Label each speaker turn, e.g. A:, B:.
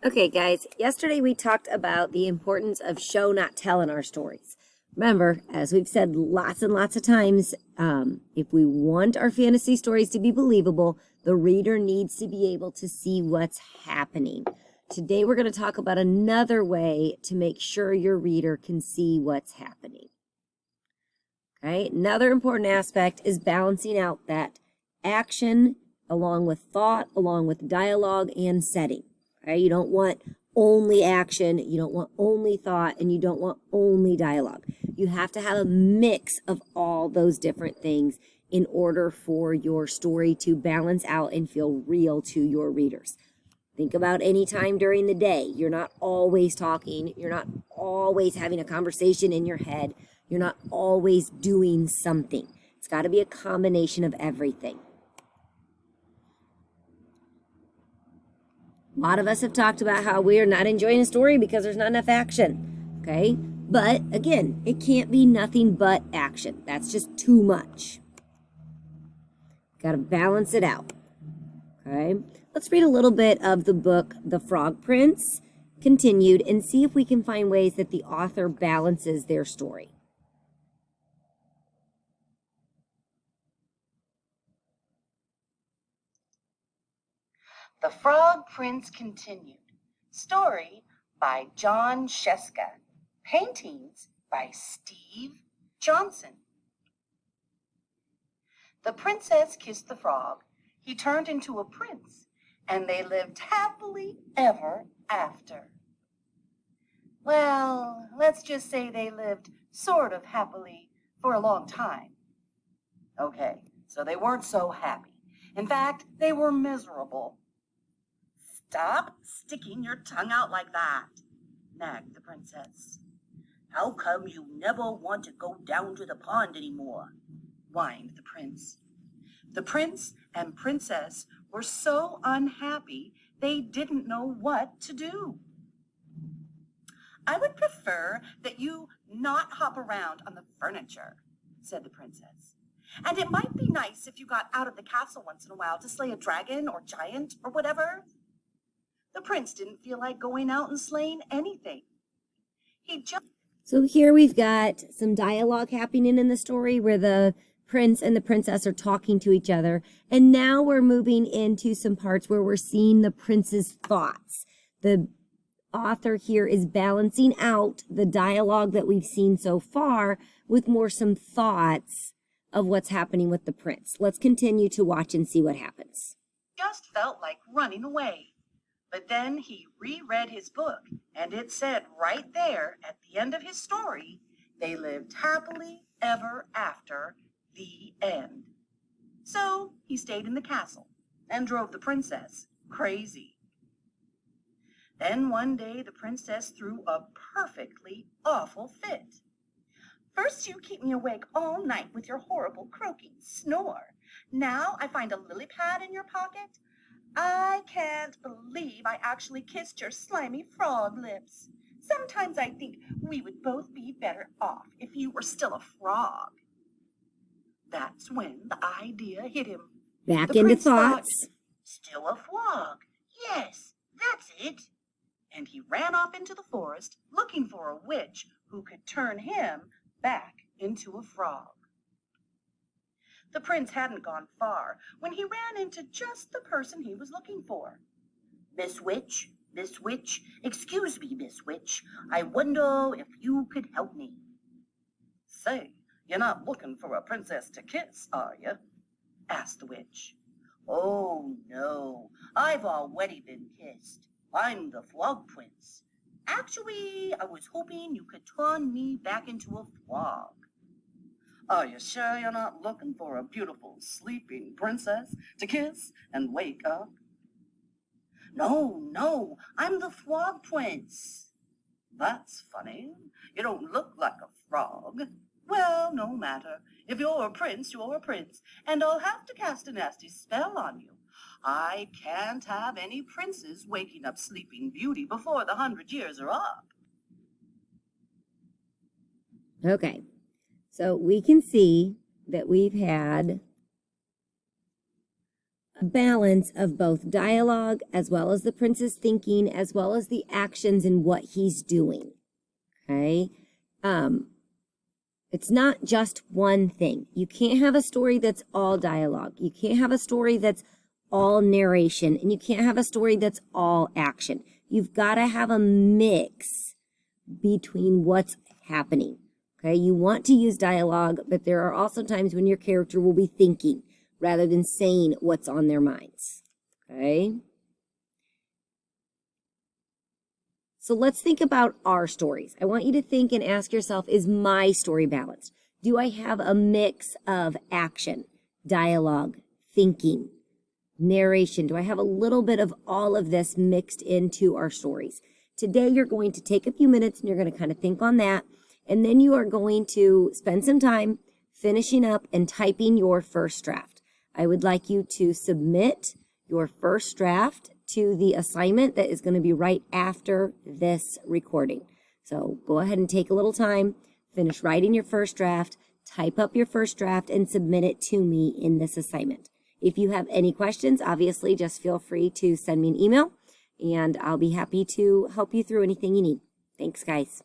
A: Okay, guys, yesterday we talked about the importance of show, not tell in our stories. Remember, as we've said lots and lots of times, if we want our fantasy stories to be believable, the reader needs to be able to see what's happening. Today, we're going to talk about another way to make sure your reader can see what's happening. Okay, another important aspect is balancing out that action along with thought, along with dialogue and setting. Okay, you don't want only action, you don't want only thought, and you don't want only dialogue. You have to have a mix of all those different things in order for your story to balance out and feel real to your readers. Think about any time during the day. You're not always talking. You're not always having a conversation in your head. You're not always doing something. It's got to be a combination of everything. A lot of us have talked about how we are not enjoying a story because there's not enough action. Okay? But again, it can't be nothing but action. That's just too much. Got to balance it out. Okay? Let's read a little bit of the book, The Frog Prince, continued, and see if we can find ways that the author balances their story.
B: The Frog Prince continued. Story by John Sheska. Paintings by Steve Johnson. The princess kissed the frog. He turned into a prince, and they lived happily ever after. Well, let's just say they lived sort of happily for a long time. Okay, so they weren't so happy. In fact, they were miserable. Stop sticking your tongue out like that, nagged the princess. How come you never want to go down to the pond anymore? Whined the prince. The prince and princess were so unhappy they didn't know what to do. I would prefer that you not hop around on the furniture, said the princess. And it might be nice if you got out of the castle once in a while to slay a dragon or giant or whatever. The prince didn't feel like going out and slaying anything.
A: So here we've got some dialogue happening in the story where the prince and the princess are talking to each other. And now we're moving into some parts where we're seeing the prince's thoughts. The author here is balancing out the dialogue that we've seen so far with some thoughts of what's happening with the prince. Let's continue to watch and see what happens.
B: Just felt like running away. But then he reread his book, and it said right there at the end of his story, they lived happily ever after, the end. So he stayed in the castle and drove the princess crazy. Then one day the princess threw a perfectly awful fit. First you keep me awake all night with your horrible croaking snore. Now I find a lily pad in your pocket. I can't believe I actually kissed your slimy frog lips. Sometimes I think we would both be better off if you were still a frog. That's when the idea hit him.
A: Back into thoughts.
B: Thought, still a frog. Yes, that's it. And he ran off into the forest looking for a witch who could turn him back into a frog. The prince hadn't gone far when he ran into just the person he was looking for. Miss Witch, excuse me, Miss Witch, I wonder if you could help me. Say, you're not looking for a princess to kiss, are you? Asked the witch. Oh, no, I've already been kissed. I'm the Frog Prince. Actually, I was hoping you could turn me back into a frog. Are you sure you're not looking for a beautiful sleeping princess to kiss and wake up? No, I'm the Frog Prince. That's funny. You don't look like a frog. Well, no matter. If you're a prince, you're a prince, and I'll have to cast a nasty spell on you. I can't have any princes waking up Sleeping Beauty before the 100 years are up.
A: Okay. So we can see that we've had balance of both dialogue as well as the prince's thinking as well as the actions and what he's doing. Okay? It's not just one thing. You can't have a story that's all dialogue. You can't have a story that's all narration, and you can't have a story that's all action. You've got to have a mix between what's happening. Okay? You want to use dialogue, but there are also times when your character will be thinking rather than saying what's on their minds. Okay? So let's think about our stories. I want you to think and ask yourself, is my story balanced? Do I have a mix of action, dialogue, thinking, narration? Do I have a little bit of all of this mixed into our stories? Today, you're going to take a few minutes and you're going to kind of think on that. And then you are going to spend some time finishing up and typing your first draft. I would like you to submit your first draft to the assignment that is going to be right after this recording. So go ahead and take a little time, finish writing your first draft, type up your first draft, and submit it to me in this assignment. If you have any questions, obviously just feel free to send me an email, and I'll be happy to help you through anything you need. Thanks, guys.